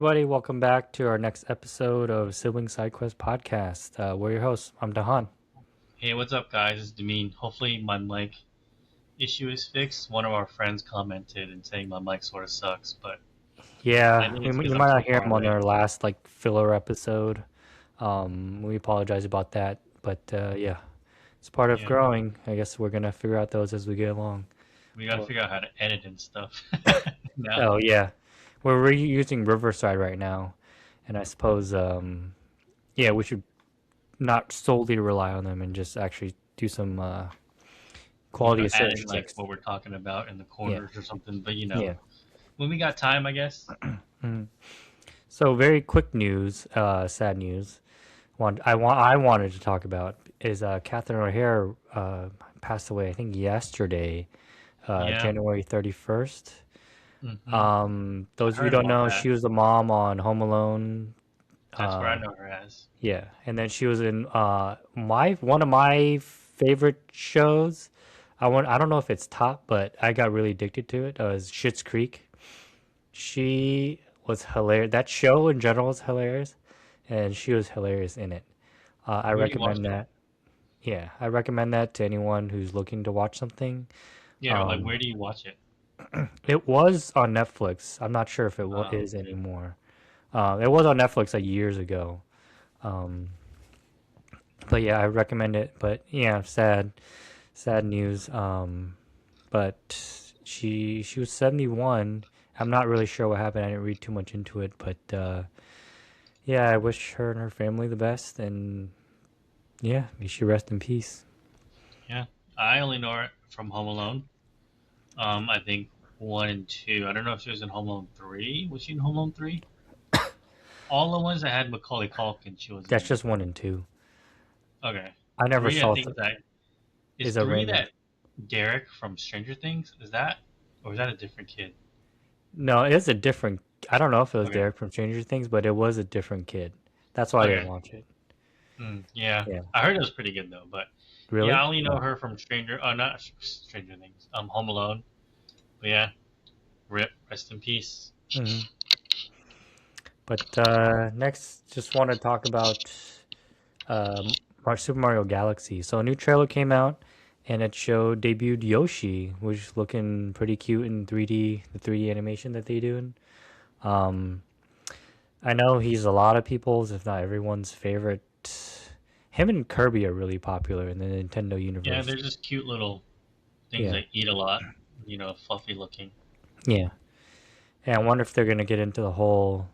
Everybody, welcome back to our next episode of Sibling Side Quest Podcast. We're your hosts. I'm Dahan. Hey, what's up, guys? It's Demin. Hopefully, my mic issue is fixed. One of our friends commented and saying my mic sort of sucks, but I Yeah, think it's because you I'm might so not hear far him on away. our last filler episode. We apologize about that, but yeah, it's part of Yeah, growing. I guess we're gonna figure out those as we get along. we gotta Well, figure out how to edit and stuff now. oh yeah, we're reusing Riverside right now, and I suppose yeah, we should not solely rely on them and just actually do some quality Adding assurance like checks. what we're talking about in the Yeah, corners or something. But yeah. when we got time, I guess. Mhm. So very quick news, sad news. I wanted to talk about is Catherine O'Hare passed away. I think yesterday, Yeah, January 31st. hmm I Those of you who heard don't about know, that. she was the mom on Home Alone. That's what I Uh, know her as. yeah, and then she was in my one of my favorite shows. I don't know if it's top, but I got really addicted to it. Was Schitt's Creek. She was hilarious. That show in general is hilarious, and she was hilarious in it. I Where do you watch recommend it? that. Yeah, I recommend that to anyone who's looking to watch something. Yeah, like Um, where do you watch it? it was on Netflix. I'm not sure if is Okay. anymore. It was on Netflix like years ago. Um, but yeah, I recommend it. But yeah, sad news. But she was 71. I'm not really sure what happened. I didn't read too much into it, but yeah, I wish her and her family the best, and yeah, may she rest in peace. Yeah, I only know her from Home Alone. I think one and two. I don't know if she was in Home Alone three. Was she in Home Alone three? All the ones that had Macaulay Culkin, she was That's in. just one and two. Okay, I never three. I saw think that is is a three remake. that Derek from Stranger Things. Is that, or is that a different kid? No, it's a different. I don't know if it was Okay, Derek from Stranger Things, but it was a different kid. That's why I didn't okay. watch it. Yeah, Yeah, I heard it was pretty good though. But yeah, really? I only know Oh. her from Stranger. Not Stranger Things. Home Alone. But yeah, rip. Rest in peace. Hmm. But next, just want to talk about Super Mario Galaxy. So a new trailer came out, and it showed debuted Yoshi, which is looking pretty cute in 3D. The 3D animation that they doing. Um, I know he's a lot of people's, if not everyone's favorite. Him and Kirby are really popular in the Nintendo Yeah, universe. they're just cute little things Yeah, that eat a lot. Fluffy looking. yeah. And I wonder if they're gonna get into the whole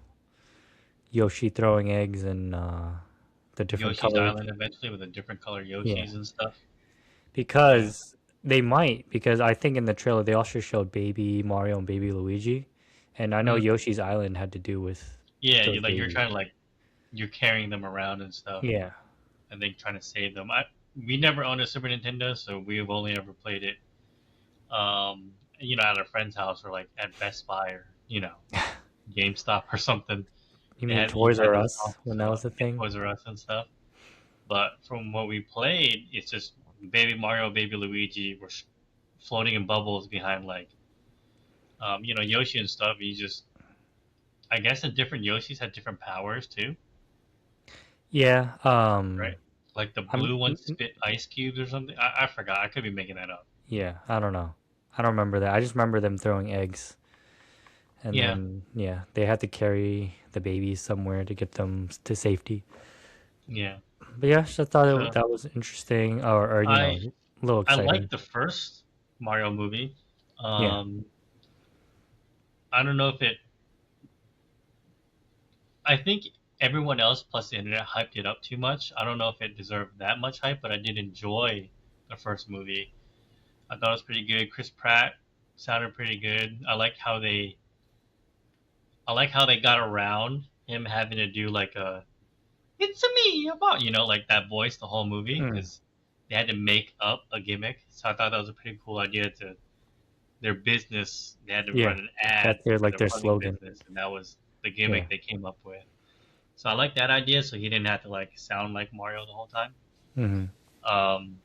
Yoshi throwing eggs and the different Yoshi's colors. Island eventually with a different color Yeah, Yoshis and stuff. Yeah. because they might. Because I think in the trailer they also showed Baby Mario and Baby Luigi, and I know Mm. Yoshi's Island had to do with Yeah, those you're babies. trying to you're carrying them around and stuff, Yeah, and then trying to save them. We never owned a Super Nintendo, so we've only ever played it, at a friend's house or like at Best Buy or GameStop or something. you They mean had you Toys had R those Us when consoles that out, was a yeah, thing? Toys R Us and stuff. But from what we played, it's just Baby Mario, Baby Luigi were floating in bubbles behind Yoshi and stuff. I guess the different Yoshis had different powers too, Yeah. right? Like the I'm. blue one spit ice cubes or something. I forgot. I could be making that up. Yeah, I don't know. I don't remember that. I just remember them throwing eggs, and Yeah, then yeah, they had to carry the babies somewhere to get them to safety. yeah. But yeah, I thought So that was interesting, or I a little I exciting. liked the first Mario movie. Yeah, Um, I don't know if it. I think everyone else plus the internet hyped it up too much. I don't know if it deserved that much hype, but I did enjoy the first movie. I thought it was pretty good. Chris Pratt sounded pretty good. I like how they got around him having to do like a "It's a me about," like that voice the whole movie mm, because they had to make up a gimmick. So I thought that was a pretty cool idea to their business. They had to yeah. run an ad That's their for like their their plumbing slogan. business, and that was the Yeah. gimmick they came up with. So I like that idea. So he didn't have to like sound like Mario the whole time. Hmm. Um,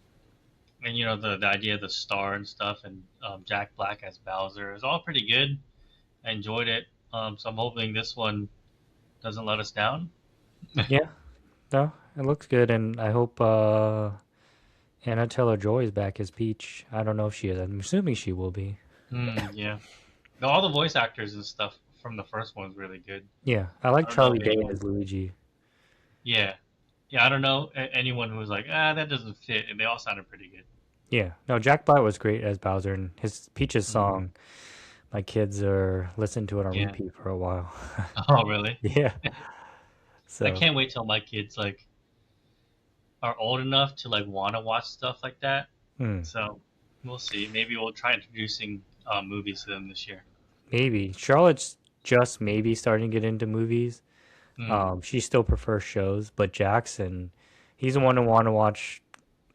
and the idea of the star and stuff, and Jack Black as Bowser is all pretty good. I enjoyed it. So I'm hoping this one. doesn't let us down. Yeah, no, it looks good, and I hope Anna Taylor-Joy is back as Peach. I don't know if she is. I'm assuming she will be. Yeah. All the voice actors and stuff from the first one was really good. Yeah, I I like don't know if Charlie Day anyone. as Luigi. Yeah, yeah. I don't know anyone who was like, that doesn't fit, and they all sounded pretty good. Yeah, no, Jack Black was great as Bowser, and his Peach's Mm, song. My kids are listening to it on yeah. repeat for a while. Oh, really? Yeah, I so can't wait till my kids like are old enough to like want to watch stuff like that. hmm, So we'll see. Maybe we'll try introducing movies to them this year. maybe Charlotte's just maybe starting to get into movies. Mm, She still prefers shows, but Jackson, he's the one who want to watch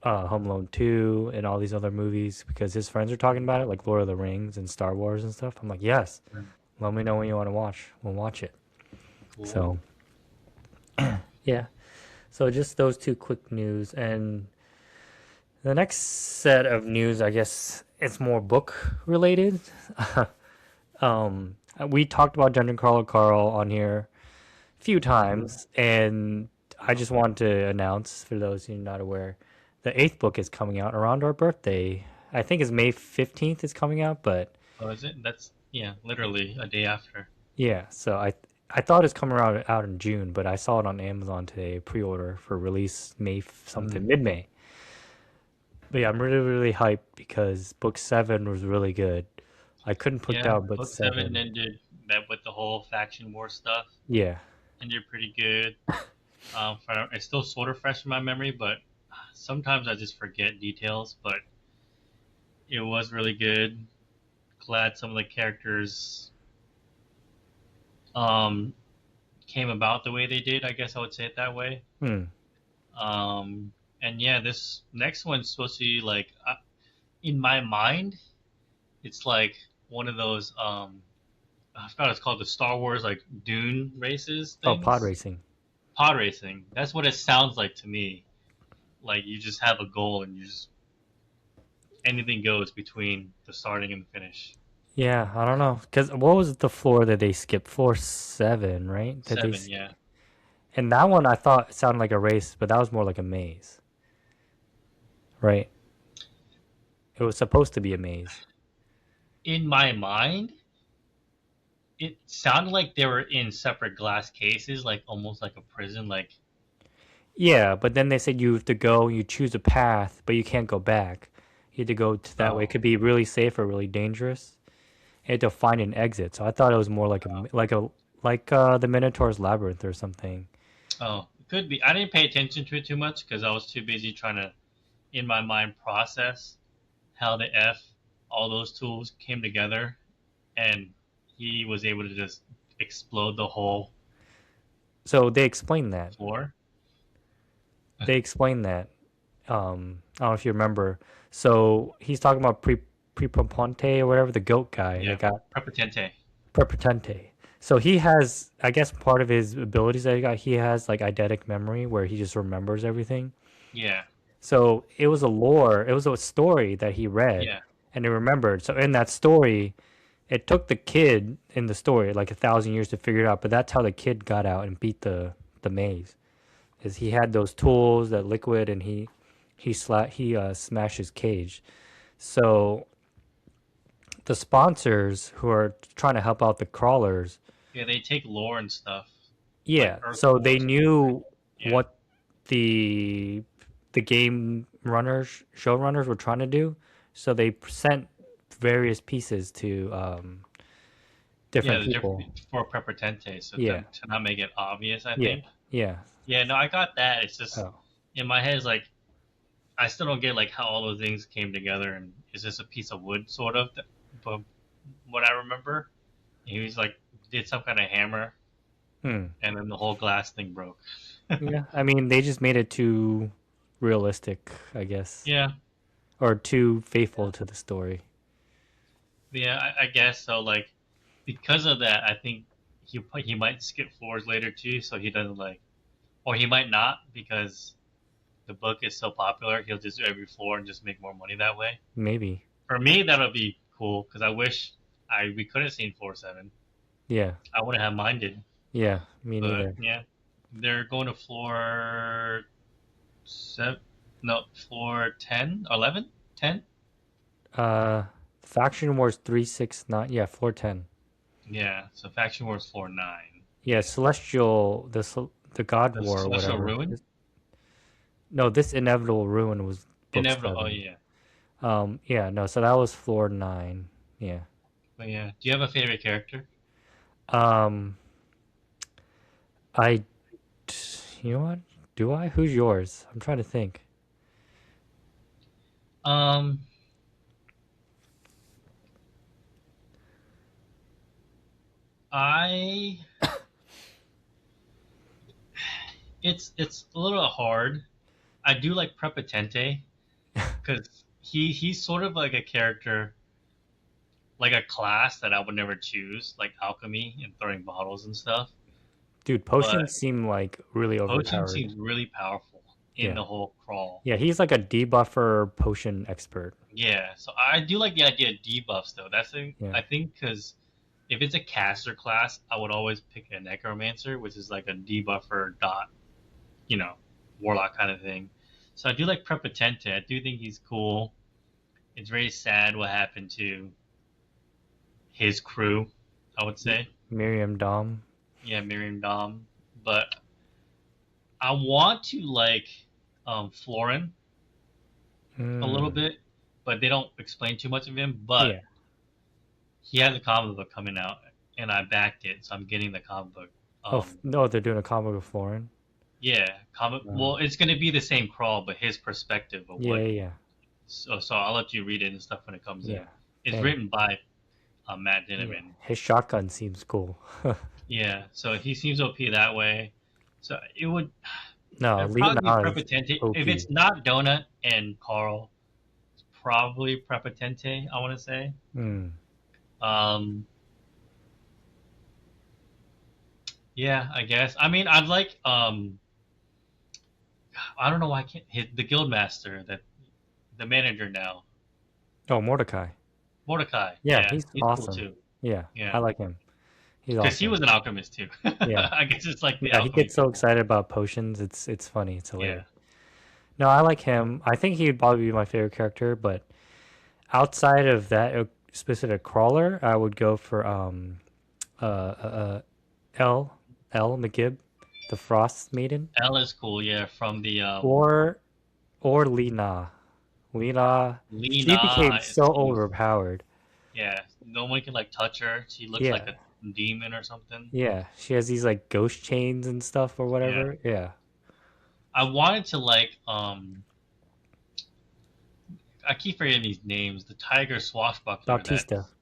Home Alone 2 and all these other movies because his friends are talking about it, like Lord of the Rings and Star Wars and stuff. I'm like, yes, mm, let me know when you want to watch. We'll watch it. cool. So, yeah. So, just those two quick news. And the next set of news, I guess it's more book related. We talked about Dungeon Crawler Carl on here a few times, and I just want to announce for those who are not aware, the eighth book is coming out around our birthday. I think it's May 15th is coming out, but Oh, is it? That's yeah, literally a day after. yeah, so I thought it's coming out in June, but I saw it on Amazon today, pre-order for release something Mm. mid-May. But yeah, I'm really really hyped because book 7 was really good. I couldn't put Yeah, down book book seven 7. ended that with the whole faction war stuff. Yeah. Ended pretty good. It's still sort of fresh in my memory, but sometimes I just forget details. But it was really good. Glad some of the characters um, came about the way they did. I guess I would say it that way. Hmm. And yeah, this next one's supposed to be like, in my mind, it's like one of those. I forgot it's called the Star Wars like Dune races Oh, pod things. racing. Pod racing. That's what it sounds like to me. Like you just have a goal and you just anything goes between the starting and the finish. Yeah, I don't know. Because what was the floor that they skipped? Floor 7, right? Seven, yeah. And that one I thought sounded like a race, but that was more like a maze, right? It was supposed to be a maze. In my mind, it sounded like they were in separate glass cases, like almost like a prison. Like, Yeah, but then they said you have to go, you choose a path, but you can't go back. You had to go to that way. It oh, could be really safe or really dangerous. You had to find an exit. So I thought it was more like the Minotaur's Labyrinth or something. oh, it could be. I didn't pay attention to it too much because I was too busy trying to, in my mind, process how the F all those tools came together, and he was able to just explode the whole So they explained that. floor. They explained that. I don't know if you remember. So he's talking about Preponte or whatever, the goat guy that Yeah, got Prepotente. Prepotente. So he has, I guess, part of his abilities that he got. He has like eidetic memory, where he just remembers everything. Yeah, So it was a lore. It was a story that he read, yeah, and he remembered. So in that story, it took the kid in the story like 1,000 years to figure it out. But that's how the kid got out and beat the maze. Is he had those tools, that liquid, and he smashed his cage. So the sponsors who are trying to help out the crawlers, yeah. They take lore and stuff like yeah. Earth So lore, they stuff like that. knew Yeah, what the game runners, showrunners were trying to do. So they sent various pieces to yeah. different The people. different for Prepotente, so Yeah, to not make it obvious, I yeah, think. yeah. Yeah, no, I got that. It's just Oh, in my head, it's like I still don't get like how all those things came together, and is this a piece of wood, sort of? But what I remember, he was like did some kind of hammer, hmm. and then the whole glass thing broke. Yeah. I mean, they just made it too realistic, I guess, Yeah, or too faithful to the story. yeah, I guess so. Like because of that, I think he might skip floors later too, so he doesn't like, or he might not because the book is so popular. He'll just do every floor and just make more money that way. Maybe. For me, that would be cool because I wish I we could have seen floor 7. Yeah. I wouldn't have minded. Yeah, me But neither. yeah, they're going to floor seven, no, floor 10, 11, 10. Uh, Faction Wars 369. Yeah, floor 10. Yeah, so Faction Wars floor 9. Yeah, Celestial, the God The War or Celestial whatever. Ruin? No, this Inevitable Ruin was book Inevitable. Oh, 7. yeah. Yeah, no, so that was floor 9. Yeah. But yeah, do you have a favorite character? Um, I, you know what? Do I? Who's yours? I'm trying to think. Um, I it's a little hard. I do like Prepotente because he's sort of like a character, like a class that I would never choose, like alchemy and throwing bottles and stuff. Dude, But potions seem like really Potion overpowered. seems really powerful in Yeah. the whole crawl. Yeah, he's like a debuffer potion expert. Yeah, so I do like the idea of debuffs though. That's the, Yeah. I think because if it's a caster class, I would always pick a necromancer, which is like a debuffer dot, you know, warlock kind of thing. So I do like Prepotente. I do think he's cool. It's very sad what happened to his crew, I would say. Miriam Dom. Yeah, Miriam Dom. But I want to like Florin a little Mm. bit, but they don't explain too much of him. But Yeah. he has a comic book coming out, and I backed it, so I'm getting the comic book. Oh, no, they're doing a comic with Florin. Yeah, comic. Uh, Well, it's going to be the same crawl, but his perspective of yeah, what. yeah, So I'll let you read it and stuff when it comes in. yeah. It's Dang. written by Matt Yeah. Dinniman. His shotgun seems cool. Yeah, so he seems OP that way. So No, it'd probably be Leonard is Prepotente. If OP. it's not Donut and Carl, it's probably Prepotente. I want to say. Mm. Um, yeah, I guess. I mean, I'd like. I don't know why I can't hit the guildmaster, that the manager now, Oh, Mordecai. Mordecai. Yeah, Yeah, he's he's cool awesome. too. Yeah, I Yeah, like him. He's because he awesome. was an alchemist too. Yeah. I guess it's like the Yeah, he alchemy gets so people. excited about potions. It's funny. It's Yeah. hilarious. No, I like him. I think he'd probably be my favorite character, but outside of that specific crawler, I would go for L L McGib, the Frost Maiden, Elle is cool. Yeah, from the or Lena. Lena, she Lena became so seems. overpowered. Yeah, no one can like touch her. She looks like Yeah, a demon or something. yeah. She has these like ghost chains and stuff or Yeah, whatever. Yeah, I wanted to like I keep forgetting these names. The tiger swashbuckler, Bautista, that's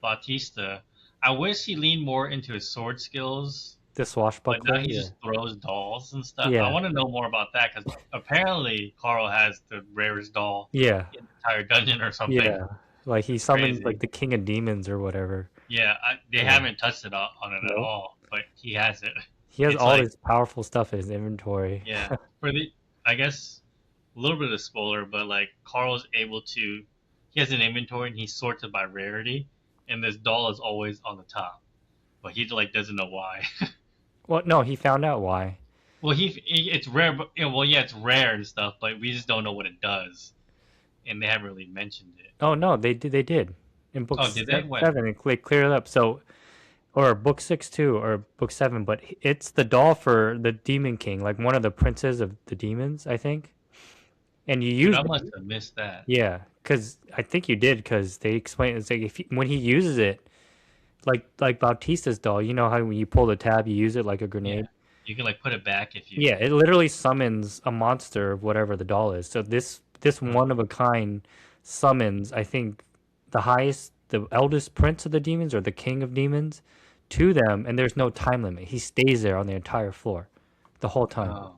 Bautista. I wish he leaned more into his sword skills, the but now swashbuckler. he Yeah, just throws dolls and stuff. I yeah, want to know more about that because apparently Carl has the rarest doll yeah, in the entire dungeon or something. yeah. Like he It's summons like crazy. the king of demons or whatever. Yeah, they Yeah. haven't touched it on it at Nope. all, but he has it. He has It's all like, this powerful stuff in his inventory. yeah, for the I guess a little bit of spoiler, but like Carl's able to, he has an inventory and he sorts it by rarity, and this doll is always on the top, but he like doesn't know why. Well, no, he found out why. Well, it's rare, but well, yeah, it's rare and stuff, but we just don't know what it does, and they haven't really mentioned it. Oh no, they did. They did in book Oh, did they? When? seven. They cleared it up. So, or book 6 too, or book 7. But it's the doll for the Demon King, like one of the princes of the demons, I think. And you Dude, use I must it, have missed that. yeah, because I think you did, because they explain it's like when he uses it, like Bautista's doll. You know how when you pull the tab, you use it like a Yeah, grenade. you can like put it back if you. Yeah, it literally summons a monster of whatever the doll is. So this Hmm. one of a kind summons, I think, the highest, the eldest prince of the demons or the king of demons to them, and there's no time limit. He stays there on the entire floor, the whole time. Oh,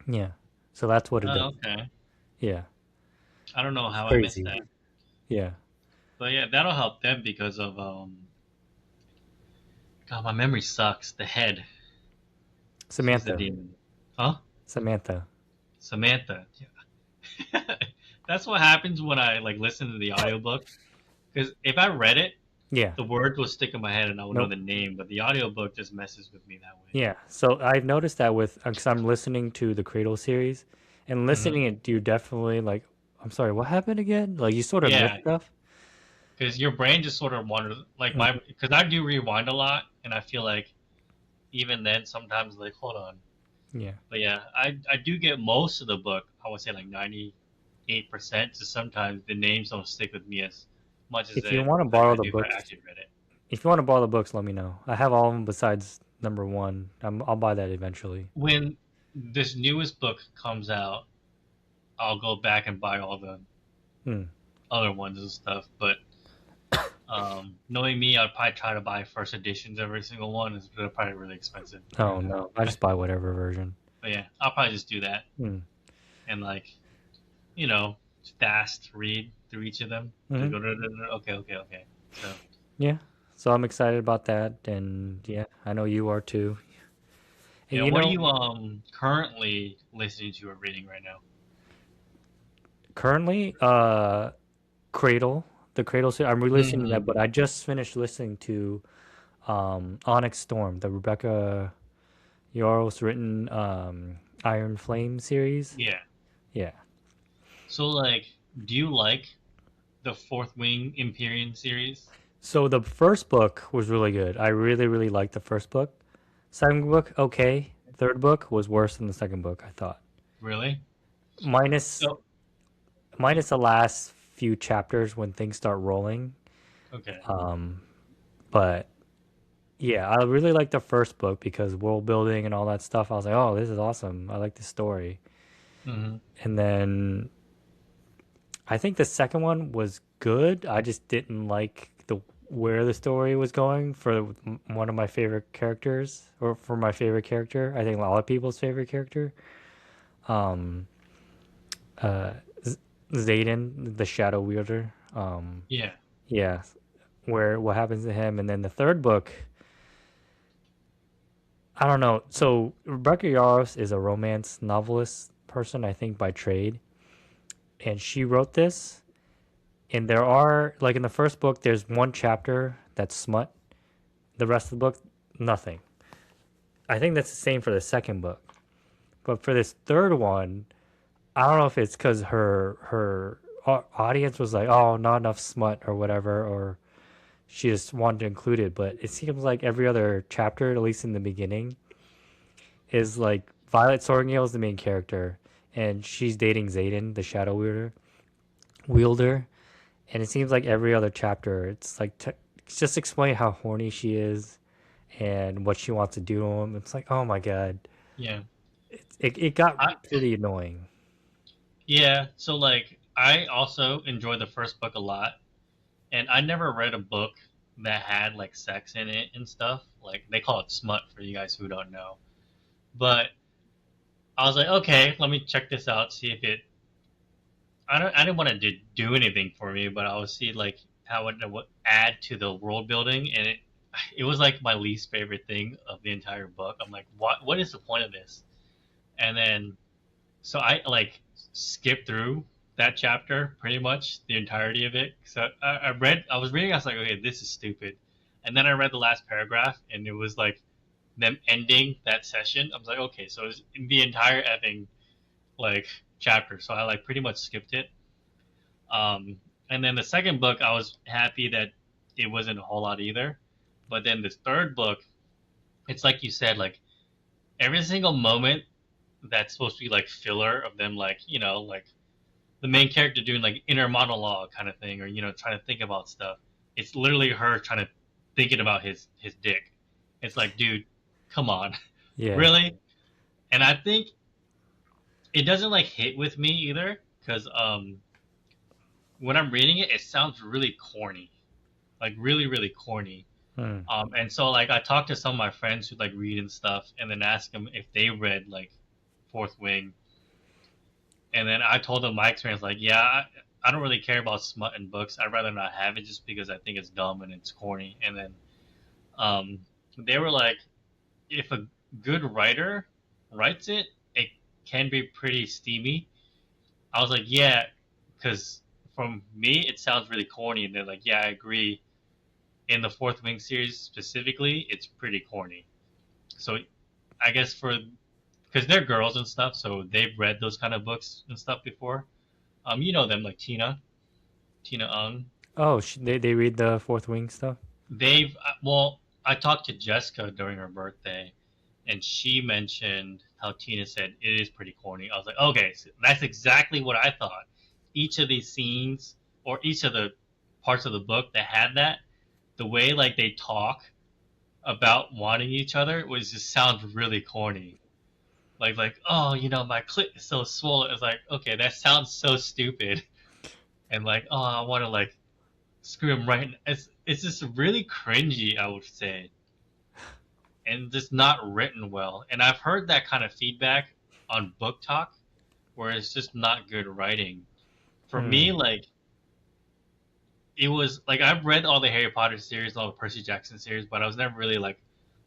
Yeah. So that's what it oh, does. okay. Yeah. I don't know It's how I missed crazy. that, Yeah. but yeah, that'll help them because of God, my memory sucks. The head, she's the Samantha. demon. Huh? Samantha. Samantha. Yeah. That's what happens when I like listen to the audiobook. Because if I read it, Yeah. The words will stick in my head and I will know Nope. the name, but the audiobook just messes with me that way. Yeah. So I've noticed that with because I'm listening to the Cradle series, and Hmm. listening it, you definitely like. I'm sorry, what happened again? Like you sort of miss Yeah, stuff. because your brain just sort of wanders. Like my, Mhm. because I do rewind a lot, and I feel like even then sometimes like hold on. Yeah. But yeah, I do get most of the book. I would say like 98%. So sometimes the names don't stick with me as much as If you want to I borrow the do if I books, actually read it. if you want to borrow the books, let me know. I have all of them besides number one. I'll buy that eventually. When this newest book comes out, I'll go back and buy all the Hmm. other ones and stuff. But knowing me, I'd probably try to buy first editions of every single one. It's probably really expensive to do Oh that. no, I just buy whatever version. But yeah, I'll probably just do that Hmm. and like you know fast read through each of them. Just Hmm. go okay, okay, okay. So Yeah. So I'm excited about that, and yeah, I know you are too. And yeah, you what are know, you currently listening to or reading right now? currently, Cradle, the Cradle series, I'm re-listening to that, Hmm. but I just finished listening to Onyx Storm, the Rebecca Yarros written Iron Flame series. Yeah. Yeah. So like, do you like the Fourth Wing Empyrean series? So the first book was really good. I really, really liked the first book. Second book, okay. Third book was worse than the second book, I thought. Really? Minus So minus the last few chapters when things start rolling. okay. Um, but yeah, I really liked the first book because world building and all that stuff. I was like, oh, this is awesome. I like this story. Hmm. And then I think the second one was good. I just didn't like the where the story was going for one of my favorite characters, or for my favorite character. I think a lot of people's favorite character, um, uh, Zayden, the Shadow Wielder. Yeah. Yeah, where what happens to him, and then the third book. I don't know. So Rebecca Yarros is a romance novelist person, I think, by trade, and she wrote this. And there are like in the first book, there's one chapter that's smut. The rest of the book, nothing. I think that's the same for the second book. But for this third one, I don't know if it's because her audience was like, oh, not enough smut or whatever, or she just wanted to include it. But it seems like every other chapter, at least in the beginning, is like Violet Sorrengail is the main character, and she's dating Zayden, the Shadow Wielder, and it seems like every other chapter, it's like it's just explain how horny she is and what she wants to do to him. It's like, oh my god, Yeah. it got I pretty annoying. yeah. So like, I also enjoyed the first book a lot, and I never read a book that had like sex in it and stuff. Like they call it smut for you guys who don't know. But I was like, okay, let me check this out, see if it. I didn't want it to do anything for me, but I would see like how it would add to the world building, and it was like my least favorite thing of the entire book. I'm like, what is the point of this? And then so I like skipped through that chapter pretty much the entirety of it. So I was reading, I was like, okay, this is stupid. And then I read the last paragraph, and it was like them ending that session. I was like, okay, so it's the entire effing like chapter. So I like pretty much skipped it. And then the second book, I was happy that it wasn't a whole lot either. But then this third book, it's like you said, like every single moment that's supposed to be like filler of them, like like the main character doing like inner monologue kind of thing, or trying to think about stuff. It's literally her trying to thinking about his dick. It's like, dude, come on, Yeah, really? And I think it doesn't like hit with me either because when I'm reading it, it sounds really corny, like really really corny. hmm. And so like I talked to some of my friends who like read and stuff, and then ask them if they read like Fourth Wing, and then I told them my experience. Like, yeah, I don't really care about smut in books. I'd rather not have it just because I think it's dumb and it's corny. And then um, they were like, if a good writer writes it, it can be pretty steamy. I was like, yeah, because from me it sounds really corny, and they're like, yeah, I agree. in the Fourth Wing series specifically, it's pretty corny. So I guess for because they're girls and stuff, so they've read those kind of books and stuff before. You know them like Tina Ung. Oh, they read the Fourth Wing stuff. They've well, I talked to Jessica during her birthday, and she mentioned how Tina said it is pretty corny. I was like, okay, so that's exactly what I thought. Each of these scenes or each of the parts of the book that had that, the way like they talk about wanting each other was just sounds really corny. Like oh, my clit is so swollen. It's like okay, that sounds so stupid. And like oh, I want to like screw him right. It's just really cringy, I would say, and just not written well. And I've heard that kind of feedback on Book Talk, where it's just not good writing. For me, Hmm. like it was like I've read all the Harry Potter series, all the Percy Jackson series, but I was never really like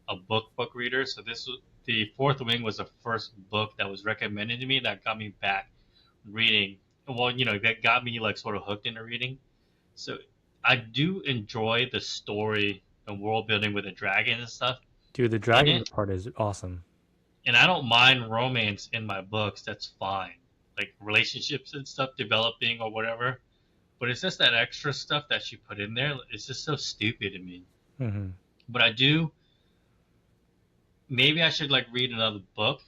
a book reader. So this was the Fourth Wing was the first book that was recommended to me that got me back reading. Well, that got me like sort of hooked into reading. So I do enjoy the story and world building with the dragon and stuff Dude, the in dragon it, part is awesome. and I don't mind romance in my books. That's fine, like relationships and stuff developing or whatever. But it's just that extra stuff that she put in there. It's just so stupid to me. Hmm. But I do. Maybe I should like read another book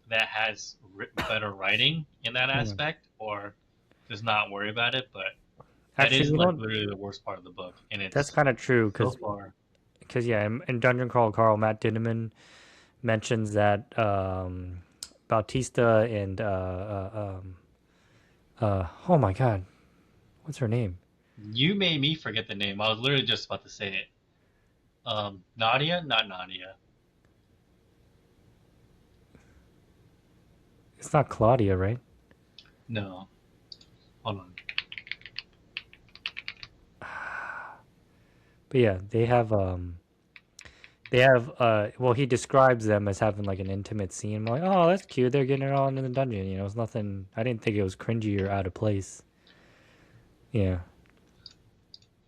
that has better writing in that Hmm. aspect, or just not worry about it. But that Actually, is like literally the worst part of the book, and that's it's kind of true so because far. yeah, in Dungeon Crawl Carl, Matt Dinneman mentions that Bautista and oh my god, what's her name? You made me forget the name. I was literally just about to say it. Nadia, not Nadia. It's not Claudia, right? No, hold on. But yeah, they have well, he describes them as having like an intimate scene. I'm like, oh, that's cute. They're getting it on in the dungeon. It's nothing. I didn't think it was cringy or out of place. Yeah,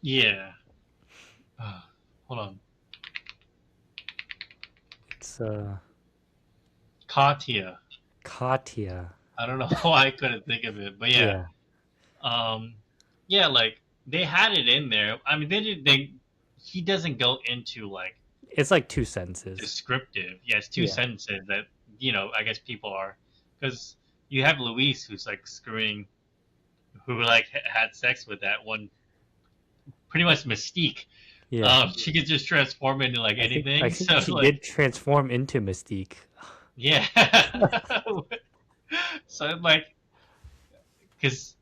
Yeah. Hold on. it's Katya. Katya. I don't know why I couldn't think of it, but yeah. Yeah, Um, yeah, like they had it in there. I mean, they did. He doesn't go into like it's like two sentences. descriptive. Yeah, it's two Yeah, sentences that I guess people are because you have Luis who's like screwing, who like had sex with that one, pretty much Mystique. yeah. She could just transform into like I anything. think So she like, did transform into Mystique. yeah. So like, because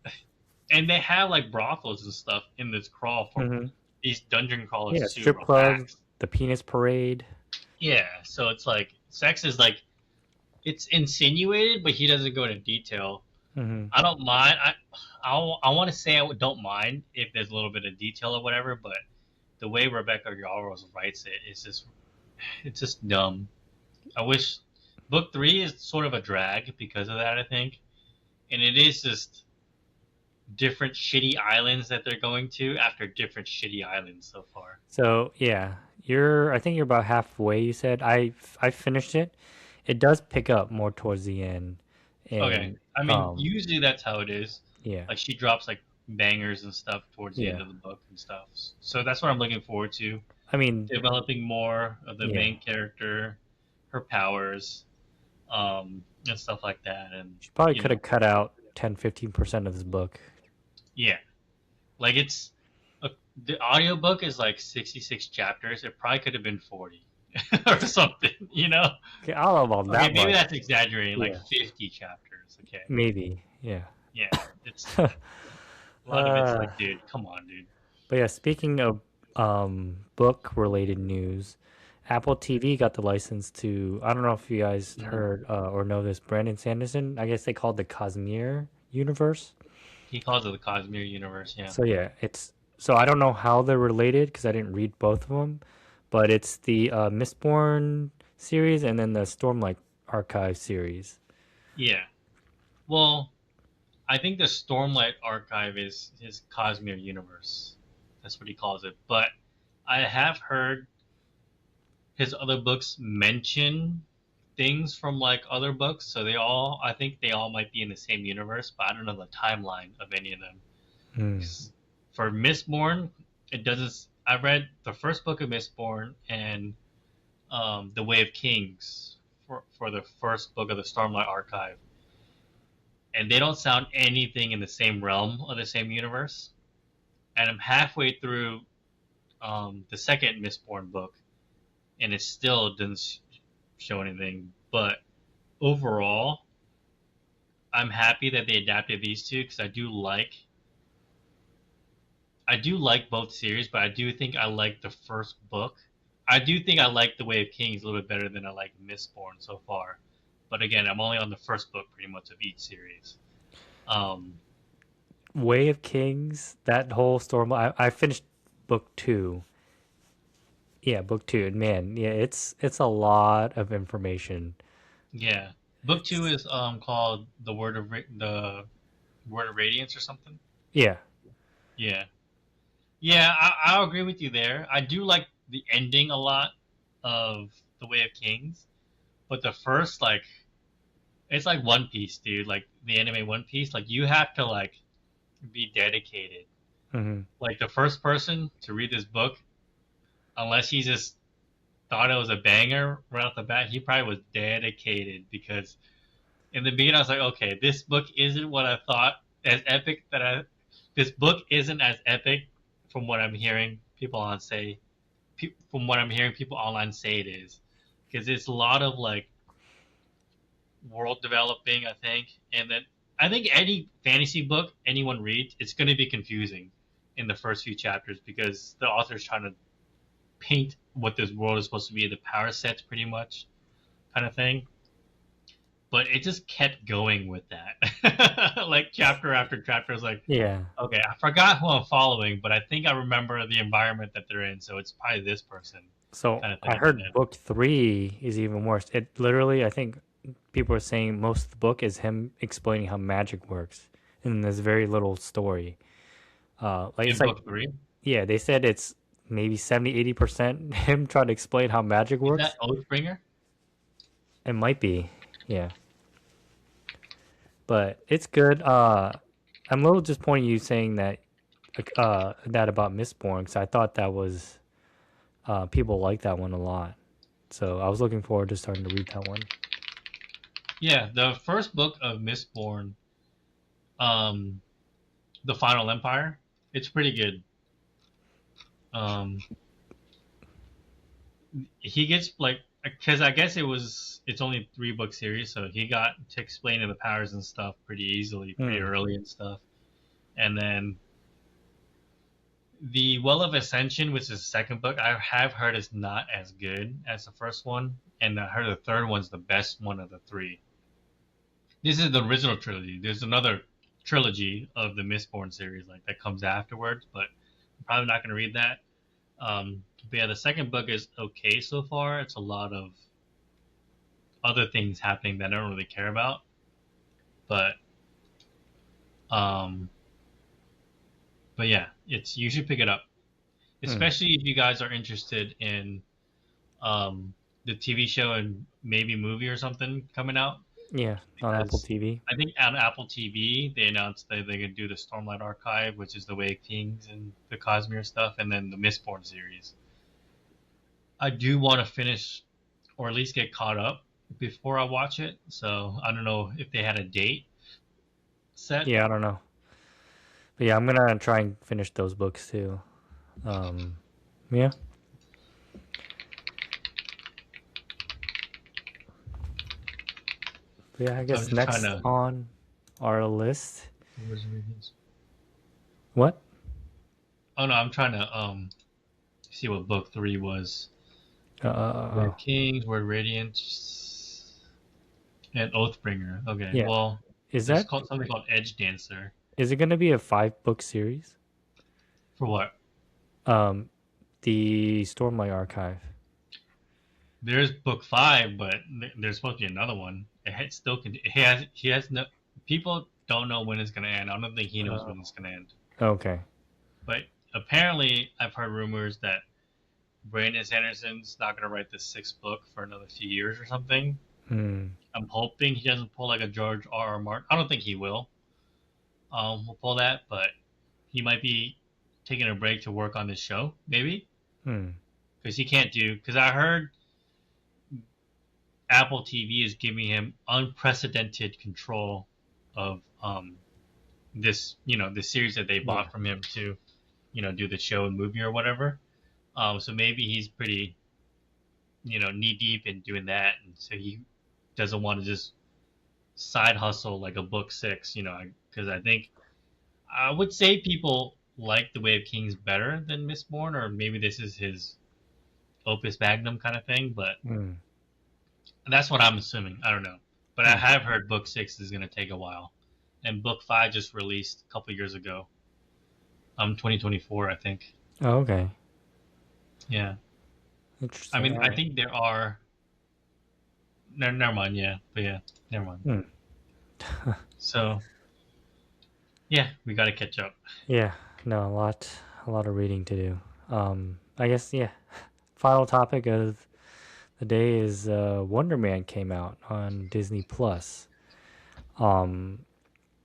and they have like brothels and stuff in this crawl for Hmm. these dungeon crawlers Yeah, to strip clubs, relax. the penis parade. Yeah, so it's like sex is like it's insinuated, but he doesn't go into detail. Hmm. I don't mind. I want to say don't mind if there's a little bit of detail or whatever, but the way Rebecca Yarros writes it is just it's just dumb. I wish book three is sort of a drag because of that. I think, and it is just different shitty islands that they're going to after different shitty islands so far. So yeah, I think you're about halfway. You said I finished it. It does pick up more towards the end, Okay, and I mean usually that's how it is. yeah, Like she drops like bangers and stuff towards the end yeah. of the book and stuff. So that's what I'm looking forward to. I mean, Developing more of the yeah. main character, her powers, and stuff like that. And She probably you could have know, cut out 10-15% of this book. yeah, like a, the audiobook is like 66 chapters. It probably could have been 40 or something. Okay, I don't know about Okay, that maybe much. that's exaggerating. Like Yeah, 50 chapters. Okay, maybe. Yeah. yeah, it's a lot of it's uh, like, dude, come on, dude. but yeah, speaking of book related news, Apple TV got the license to. I don't know if you guys Mhm. heard or know this. Brandon Sanderson. I guess they called the Cosmere universe. He calls it the Cosmere universe. Yeah. So yeah, it's so I don't know how they're related because I didn't read both of them, but it's the Mistborn series and then the Stormlight Archive series. Yeah. Well, I think the Stormlight Archive is his Cosmere universe. That's what he calls it. But I have heard his other books mention things from like other books, so I think they all might be in the same universe, but I don't know the timeline of any of them. Hmm. For Mistborn, it doesn't. I read the first book of Mistborn and The Way of Kings for the first book of the Stormlight Archive, and they don't sound anything in the same realm of the same universe. And I'm halfway through the second Mistborn book, and it still doesn't show anything. But overall, I'm happy that they adapted these two because I do like both series, but I do think I like the first book. I do think I like The Way of Kings a little bit better than I like Mistborn so far. But again, I'm only on the first book pretty much of each series. Um, Way of Kings, that whole storm. I finished book two. Yeah, book two. And man, yeah, it's a lot of information. yeah, book two It's is called the Word of Radiance or something. yeah. Yeah, yeah, I'll agree with you there. I do like the ending a lot of The Way of Kings, but the first it's like One Piece, dude. Like the anime One Piece, like you have to like be dedicated. Hmm. Like the first person to read this book, unless he just thought it was a banger right off the bat, he probably was dedicated because in the beginning I was like, okay, this book isn't what I thought as epic that I. This book isn't as epic from what I'm hearing people on say. From what I'm hearing people online say it is, because it's a lot of like world developing, I think, and then I think any fantasy book anyone reads, it's going to be confusing in the first few chapters because the author's trying to paint what this world is supposed to be, the power sets, pretty much, kind of thing. But it just kept going with that, like chapter after chapter. Is like, Yeah. okay, I forgot who I'm following, but I think I remember the environment that they're in, so it's probably this person, So kind of I thing. And heard then book three is even worse. It literally, I think people are saying most of the book is him explaining how magic works, and there's very little story. Like it's in like book three, yeah, they said it's maybe 70-80% him trying to explain how magic is that works. Oathbringer? It might be, yeah, but it's good. I'm a little disappointed you saying that about Mistborn because I thought that was people like that one a lot. So I was looking forward to starting to read that one. Yeah, the first book of Mistborn, um, the Final Empire, it's pretty good. Um, he gets like because I guess it's only 3 book series, so he got to explain the powers and stuff pretty easily, pretty Hmm. early and stuff. And then the Well of Ascension, which is the second book, I have heard is not as good as the first one, and I heard the third one's the best one of the three. This is the original trilogy. There's another trilogy of the Mistborn series like that comes afterwards, but I'm probably not going to read that. But yeah, the second book is okay so far. It's a lot of other things happening that I don't really care about, but um, but yeah, it's you should pick it up, Hmm. especially if you guys are interested in um, the TV show and maybe movie or something coming out. Yeah, on Apple Because TV. I think on Apple TV they announced that they're gonna do the Stormlight Archive, which is the Way of Kings and the Cosmere stuff, and then the Mistborn series. I do want to finish or at least get caught up before I watch it. So I don't know if they had a date set. Yeah, I don't know, but yeah, I'm gonna try and finish those books too. Um, yeah, but yeah. I So I'm guess just trying next to. on our list. What? Oh no, I'm trying to see what book 3 was. Way Oh, of Kings, Word of Radiance, and Oathbringer. Okay, yeah. well, Is there's that called something called Edge Dancer. is it gonna be a 5 book series? For what? Um, the Stormlight Archive. There's book 5, but there's supposed to be another one. Still he has no people don't know when it's gonna end. I don't think he knows when Oh, it's gonna end. okay. But apparently, I've heard rumors that Brandon Sanderson's not gonna write the sixth book for another few years or something. Hmm. I'm hoping he doesn't pull like a George R. R. Martin. I don't think he will. Will pull that, but he might be taking a break to work on this show, maybe, Hmm. because he can't do. Because I heard Apple TV is giving him unprecedented control of this, the series that they Yeah. bought from him to, do the show and movie or whatever. So maybe he's pretty, knee deep in doing that, and so he doesn't want to just side hustle like a book six, because I think I would say people like The Way of Kings better than Mistborn, or maybe this is his opus magnum kind of thing, but Hmm. that's what I'm assuming. I don't know. But I Hmm. have heard book six is going to take a while. And book five just released a couple years ago. 2024, I think. Oh, okay. Yeah. I Interesting. mean, All I right. think there are. No, never mind. Yeah. But yeah, never mind. Hmm. So, yeah, we got to catch up. Yeah. No, a lot of reading to do. I guess yeah. Final topic of the day is Wonder Man came out on Disney Plus. Um,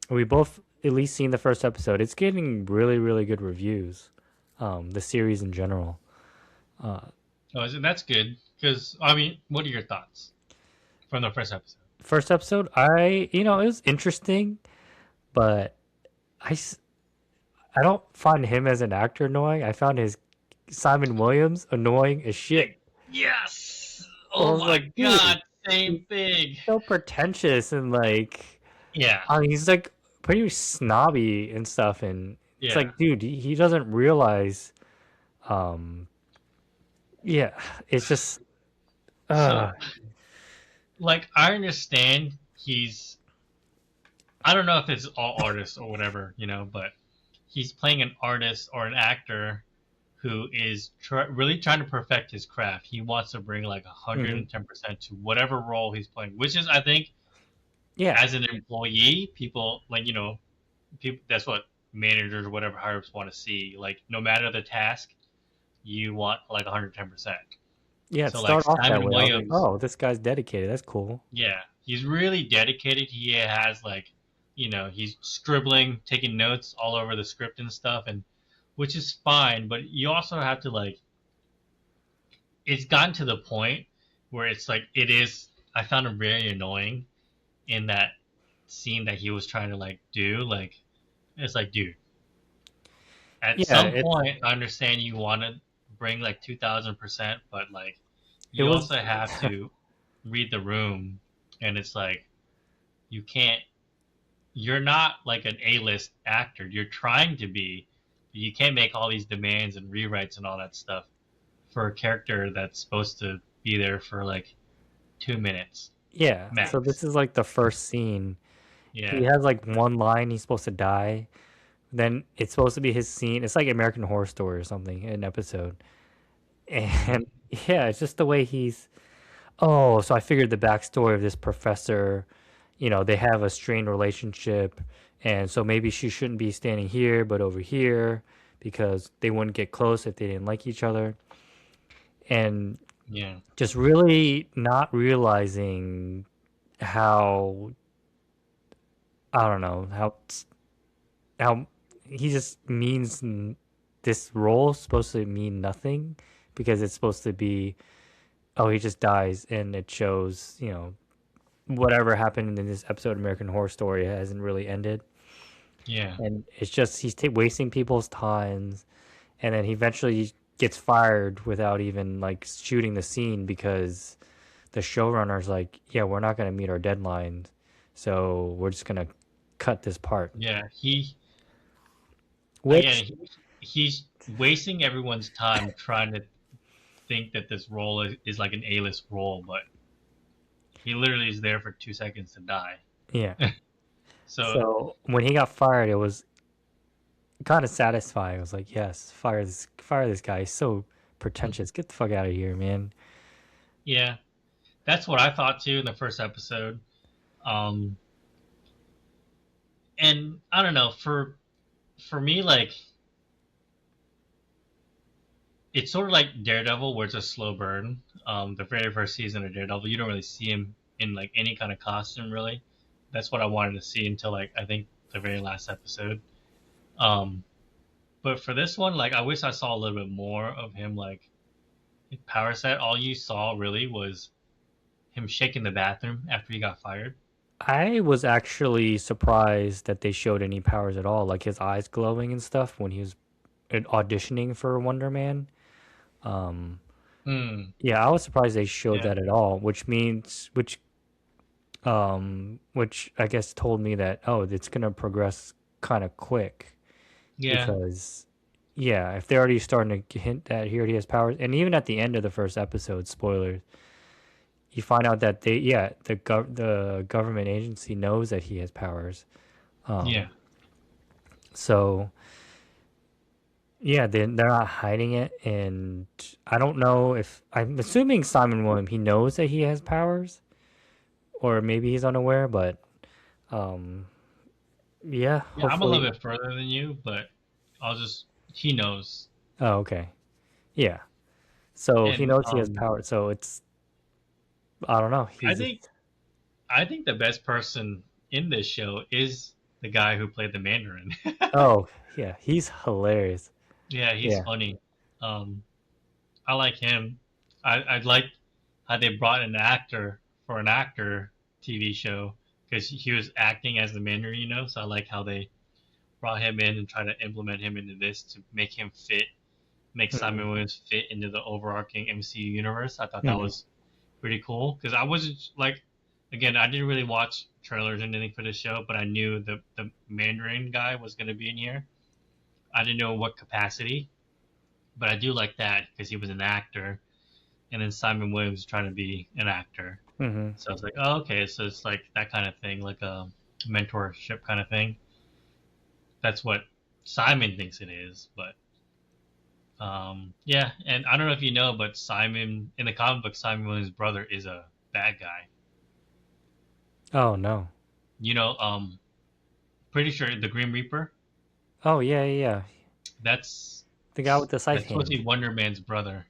we both at least seen the first episode. It's getting really, really good reviews. The series in general. Uh, Oh, that's good. Because, I mean, what are your thoughts from the first episode? First episode, it was interesting, but I, s- I don't find him as an actor annoying. I found his Simon Williams annoying as shit. Yes! I Oh was my like, dude, god, same he's thing. so pretentious and like, Yeah, he's like pretty snobby and stuff, and it's yeah. like, dude, he doesn't realize. Um, yeah, it's just, uh, So, like, I understand I don't know if it's all artists or whatever, but he's playing an artist or an actor who is really trying to perfect his craft. He wants to bring like mhm. 110% to whatever role he's playing, which is, I think, Yeah, as an employee, people like, people, that's what managers or whatever hires want to see. Like, no matter the task, you want like 110%. yeah. It So, like, started off that Simon way. I was like, Williams, oh, this guy's dedicated. That's cool. yeah, he's really dedicated. He has like, he's scribbling, taking notes all over the script and stuff, and which is fine. But you also have to like, it's gotten to the point where it's like it is. I found it very annoying in that scene that he was trying to like do. Like, it's like, dude, at Yeah, some point, I understand you want to bring like 2,000%, but like, it you was. also have to read the room, and it's like you can't you're not like an A-list actor. You're trying to be, but you can't make all these demands and rewrites and all that stuff for a character that's supposed to be there for like 2 minutes Yeah, so this max. is like the first scene. He Yeah, has like one line he's supposed to die. Then it's supposed to be his scene. It's like American Horror Story or something, an episode. And yeah, it's just the way he's. Oh, so I figured the backstory of this professor. They have a strained relationship, and so maybe she shouldn't be standing here, but over here, because they wouldn't get close if they didn't like each other. And yeah, just really not realizing how I don't know how he just means this role is supposed to mean nothing because it's supposed to be oh he just dies and it shows whatever happened in this episode of American Horror Story hasn't really ended yeah, and it's just he's wasting people's times and then he eventually gets fired without even like shooting the scene because the showrunner's like yeah we're not going to meet our deadlines so we're just going to cut this part yeah. He which again, he's wasting everyone's time trying to think that this role is like an A-list role, but he literally is there for 2 seconds to die. yeah. So So when he got fired, it was kind of satisfying. I was like, yes, fire this guy. He's so pretentious. Get the fuck out of here, man. yeah, that's what I thought too in the first episode. Um, and I don't know for me, like it's sort of like Daredevil, where it's a slow burn. The very first season of Daredevil, you don't really see him in like any kind of costume, really. That's what I wanted to see until like I think the very last episode. Um, but for this one, like I wish I saw a little bit more of him, like in power set. All you saw really was him shaking the bathroom after he got fired. I was actually surprised that they showed any powers at all, like his eyes glowing and stuff when he was auditioning for Wonder Man. Um, Hmm. yeah, I was surprised they showed Yeah. that at all, which I guess told me that it's gonna progress kind of quick Yeah. because yeah, if they're already starting to hint that he already has powers, and even at the end of the first episode, spoilers, you find out that the government agency knows that he has powers. Yeah. Um, so yeah, they're not hiding it, and I don't know if I'm assuming Simon William he knows that he has powers, or maybe he's unaware, but um, yeah, Yeah. I'm a little hopefully. bit further than you, but I'll just he knows. Oh, okay, yeah. So he And knows he has powers, so it's I don't know. I He's think just I think the best person in this show is the guy who played the Mandarin. oh yeah, he's hilarious. Yeah, he's Yeah. funny. Um, I like him. I like how they brought an actor for an actor TV show because he was acting as the Mandarin, So I like how they brought him in and try to implement him into this to make him fit, make Hmm. Simon Williams fit into the overarching MCU universe. I thought that Hmm. was pretty cool because I wasn't like, again, I didn't really watch trailers or anything for this show, but I knew the Mandarin guy was going to be in here. I didn't know what capacity, but I do like that because he was an actor, and then Simon Williams trying to be an actor. Hmm. So I was like, oh, okay, so it's like that kind of thing, like a mentorship kind of thing. That's what Simon thinks it is, but yeah. And I don't know if you know, but Simon in the comic book, Simon Williams' brother is a bad guy. Oh no. You know, pretty sure the Grim Reaper. Oh yeah, yeah, yeah. That's The guy with the scythe that's supposed to hand. be Wonder Man's brother.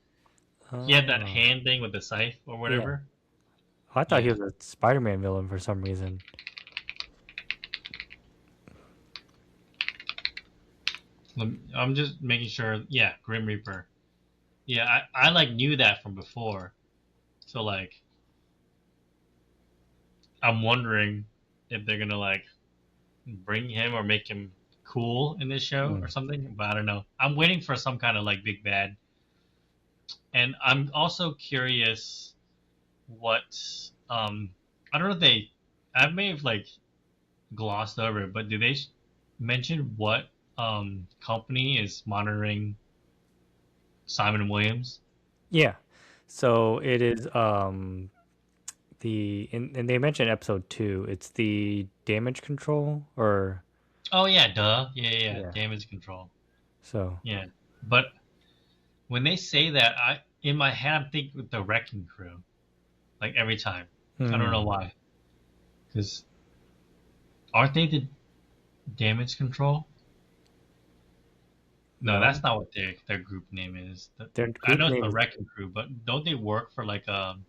He had that Oh hand thing with the scythe or yeah. whatever. Oh, I thought he Yeah, was a Spider-Man villain for some reason. I'm just making sure. Yeah, Grim Reaper. Yeah, I like knew that from before. So like, I'm wondering if they're gonna like bring him or make him cool in this show or Mm. something. But I don't know. I'm waiting for some kind of like big bad, and I'm also curious what I don't know if they I may have like glossed over it, but do they mention what company is monitoring Simon Williams? Yeah. So it is and they mentioned episode 2. It's the damage control or Oh yeah, duh. Yeah, yeah, yeah. yeah. Damage control. So Yeah. But when they say that, I in my head I'm thinking the wrecking crew. Like every time. I don't know hmm. why. Because aren't they the damage control? No, No. that's not what their group name is. Their I group know it's name the is wrecking crew, but don't they work for like in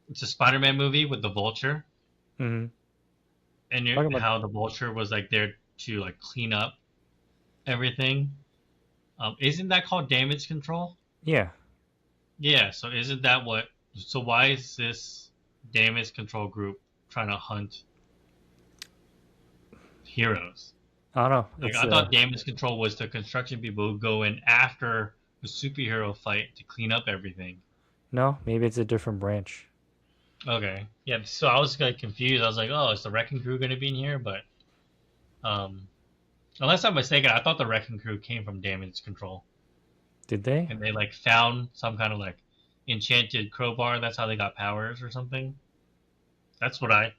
it's a Spider-Man movie with the Vulture mhm. and Talking about how the Vulture was like there to like clean up everything. Isn't that called damage control? yeah. Yeah, so isn't that what? So why is this damage control group trying to hunt heroes? I don't know. Like It's I thought damage control was the construction people who go in after the superhero fight to clean up everything. no, maybe it's a different branch. Okay, yeah. So I was like confused. I was like, oh, is the wrecking crew going to be in here? But um, unless I'm mistaken, I thought the wrecking crew came from damage control, Did they? and they like found some kind of like enchanted crowbar. That's how they got powers or something. That's what I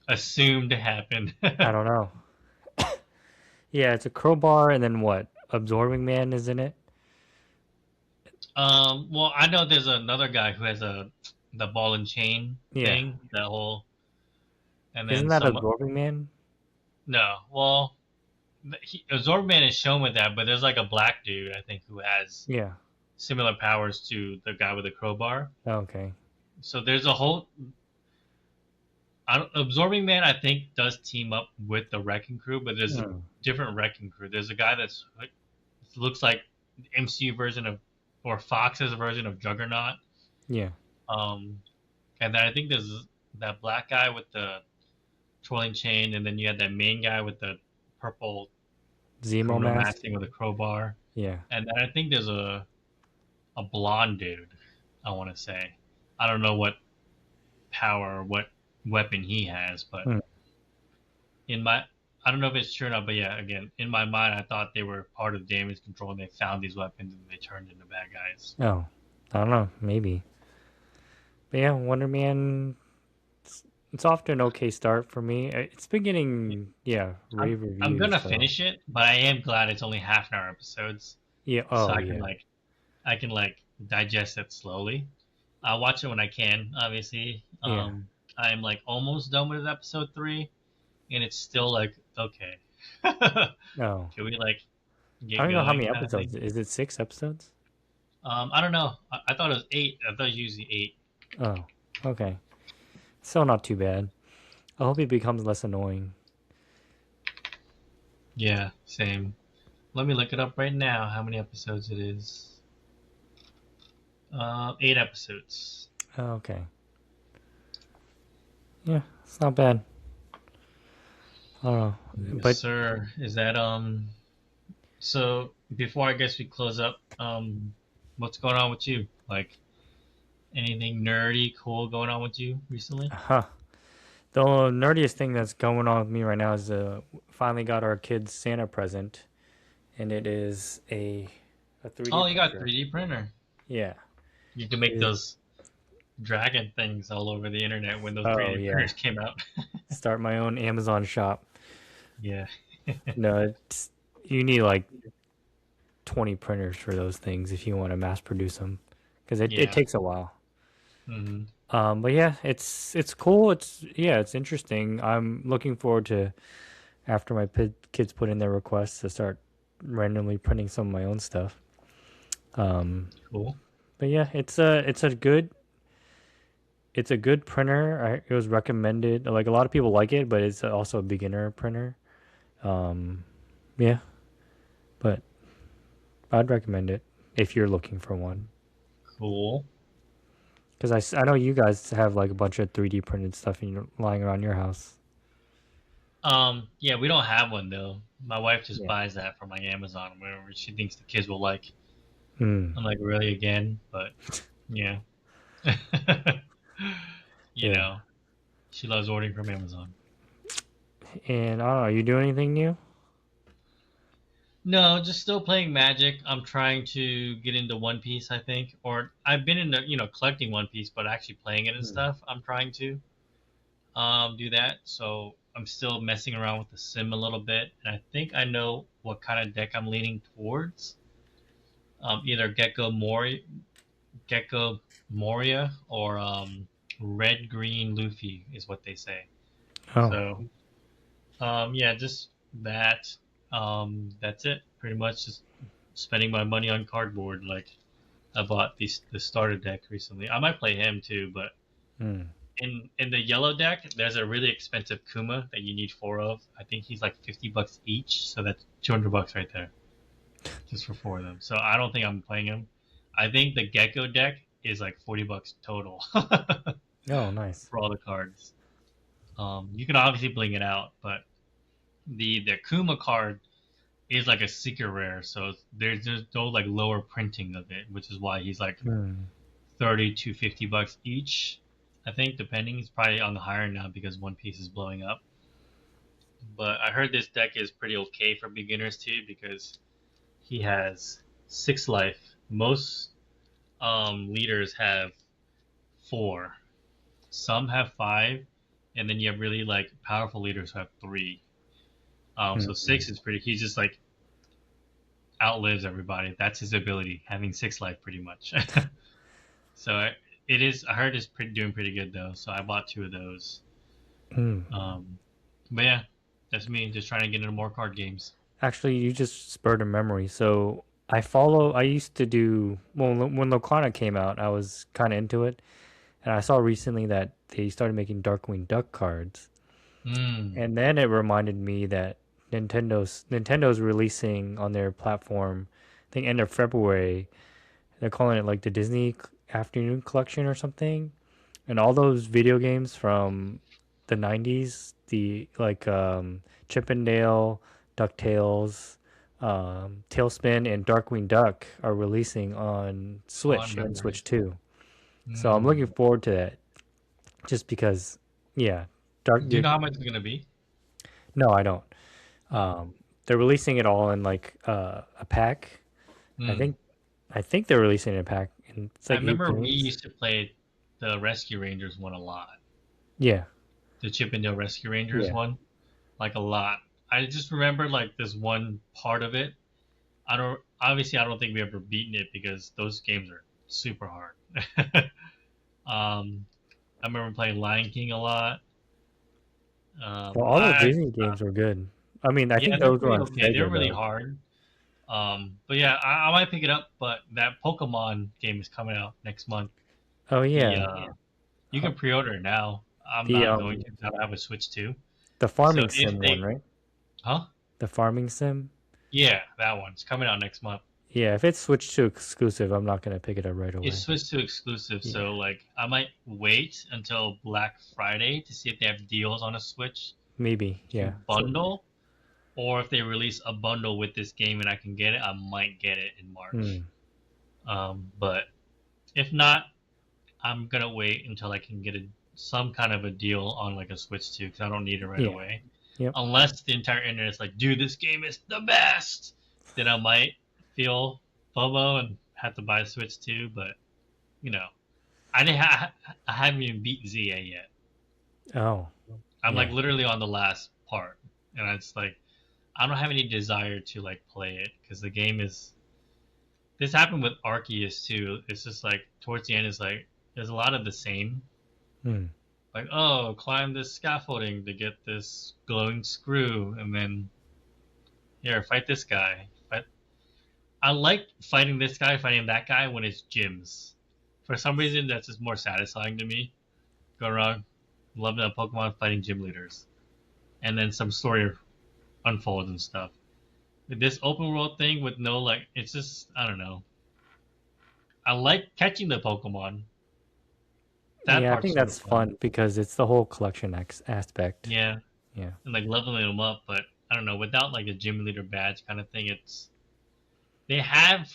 assumed happened. I don't know. Yeah, it's a crowbar and then what? Absorbing Man is in it? Well, I know there's another guy who has the ball and chain Yeah. thing, and Isn't then that some. Absorbing Man? No, well, Absorbman is shown with that, but there's like a black dude I think who has Yeah. similar powers to the guy with the crowbar. Okay. So there's a whole Absorbing Man. I think does team up with the Wrecking Crew, but there's a Hmm. different Wrecking Crew. There's a guy that's like looks like the MCU version of or Fox's version of Juggernaut. Yeah. Um, and then I think there's that black guy with the twirling chain, and then you had that main guy with the purple Zemo criminal mask. masking with a crowbar, Yeah. and then I think there's a blonde dude. I want to say, I don't know what power or what weapon he has, but Hmm. in my I don't know if it's true or not, but yeah, again, in my mind, I thought they were part of damage control and they found these weapons and they turned into bad guys. Oh, I don't know. Maybe. But yeah, Wonder Man. It's off to an okay start for me. It's been getting rave I'm reviews. gonna So finish it, but I am glad it's only half an hour episodes, yeah. so Oh yeah. I can like digest it slowly. I'll watch it when I can. Obviously, Yeah. I'm like almost done with episode three, and it's still like okay. Can Oh, we like I get don't know how going many kind of episodes. thing? Is it 6 episodes? I don't know. I thought it was eight. I thought it was usually eight. Oh, okay. Still not too bad. I hope it becomes less annoying. Yeah, same. Let me look it up right now. How many episodes it is? 8 episodes. Oh, okay. Yeah, it's not bad. I don't know. Yes, But sir. Is that So before I guess we close up, what's going on with you? Like anything nerdy, cool going on with you recently? huh. The nerdiest thing that's going on with me right now is finally got our kids Santa present, and it is a 3D Oh, you got printer. 3D printer. Yeah. You can It make is. those dragon things all over the internet when those Oh 3D yeah. printers came out. Start my own Amazon shop. Yeah. No, you need like 20 printers for those things if you want to mass produce them, because it Yeah. takes a while. Hmm. But yeah, it's cool. It's interesting. I'm looking forward to after my kids put in their requests to start randomly printing some of my own stuff. Um, Cool. but yeah, it's a good printer. It was recommended. Like a lot of people like it, but it's also a beginner printer. Um, yeah, but I'd recommend it if you're looking for one. Cool. Because I know you guys have like a bunch of 3D printed stuff lying around your house. Yeah, we don't have one though. My wife just Yeah. buys that from like Amazon, wherever she thinks the kids will like. Hmm. I'm like, really again? But yeah. you Yeah. know, she loves ordering from Amazon. And I don't know, are you doing anything new? No, just still playing Magic. I'm trying to get into One Piece, I think, or I've been into collecting One Piece, but actually playing it and Hmm. stuff. I'm trying to do that. So I'm still messing around with the sim a little bit, and I think I know what kind of deck I'm leaning towards. Either Gecko Moria, or Red Green Luffy is what they say. Oh. So yeah, just that. That's it. Pretty much just spending my money on cardboard. Like I bought the starter deck recently. I might play him too, but Hmm. in the yellow deck, there's a really expensive Kuma that you need four of. I think he's like $50 each, so that's $200 right there just for four of them. So I don't think I'm playing him. I think the Gecko deck is like $40 total Oh, nice. for all the cards. You can obviously bling it out, but the Kuma card is like a secret rare, so there's no like lower printing of it, which is why he's like Hmm. 30 to $50 each. I think depending, he's probably on the higher now because One Piece is blowing up. But I heard this deck is pretty okay for beginners too because he has six life. Most leaders have four. Some have five, and then you have really like powerful leaders who have three. So Hmm. six is pretty. He's just like outlives everybody. That's his ability, having six life pretty much. So it is. I heard it's doing pretty good though. So I bought two of those. Hmm. Um, but yeah, that's me just trying to get into more card games. Actually, you just spurred a memory. So I used to do, well, when Locana came out, I was kind of into it. And I saw recently that they started making Darkwing Duck cards. Mm, And then it reminded me that Nintendo's releasing on their platform, I think end of February. They're calling it like the Disney Afternoon Collection or something. And all those video games from the 90s, the like Chip and Dale, DuckTales, Tailspin, and Darkwing Duck are releasing on fond Switch and Switch memories. 2. So I'm looking Mm. forward to that just because, yeah, Dark. Do you know how much it's gonna be? No, I don't. Oh. Um, they're releasing it all in like a pack. I Mm. think I think they're releasing it in a pack, and it's I like eight remember we games. used to play the Rescue Rangers one a lot. Yeah, The Chip and Dale Rescue Rangers yeah. one, like a lot. I just remember like this one part of it. I don't think we ever beaten it because those games are super hard. I remember playing Lion King a lot. Well, all the I Disney games were good. I mean, I Yeah, think they're those were pretty on okay. They're Sega really though. hard. But yeah, I might pick it up. But that Pokemon game is coming out next month. Oh The yeah, You uh, can pre-order it now. I'm the not going to because I have a Switch too. the So farming if sim one, they, right? huh? The farming sim. Yeah, that one's coming out next month. Yeah, if it's switched to exclusive, I'm not gonna pick it up right It's away. Switch to exclusive, Yeah, so like I might wait until Black Friday to see if they have deals on a Switch maybe. to Yeah. So, bundle, or if they release a bundle with this game and I can get it, I might get it in March. hmm. But if not, I'm gonna wait until I can get some kind of a deal on like a Switch 2 because I don't need it right Yeah. away. Yep. Unless the entire internet is like, dude, this game is the best, then I might feel FOMO and have to buy a Switch 2. But you know, I haven't even beat ZA yet. Oh, I'm like yeah. literally on the last part, and it's like I don't have any desire to like play it because the game is. This happened with Arceus too. It's just like towards the end, it's like there's a lot of the same. Hmm. Like, oh, climb this scaffolding to get this glowing screw, and then here, fight this guy. I like fighting this guy, fighting that guy when it's gyms. For some reason, that's just more satisfying to me. Go around, loving a Pokemon fighting gym leaders, and then some story unfolds and stuff. This open world thing with no like, it's just I don't know. I like catching the Pokemon. That Yeah, I part's think super that's fun. fun because it's the whole collection aspect. Yeah, Yeah. and like leveling them up, but I don't know. Without like a gym leader badge kind of thing, it's they have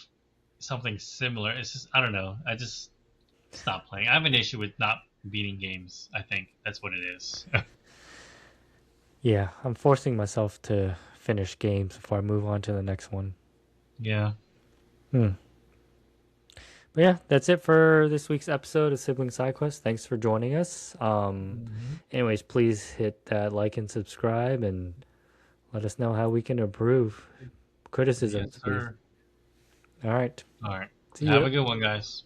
something similar. It's just I don't know. I just stopped playing. I have an issue with not beating games. I think that's what it is. Yeah, I'm forcing myself to finish games before I move on to the next one. Yeah. Hmm. But yeah, that's it for this week's episode of Sibling Side Quest. Thanks for joining us. Hmm. Anyways, please hit that like and subscribe and let us know how we can improve. Yes, Criticisms, please. sir. All right. All right. See Have ya. a good one, guys.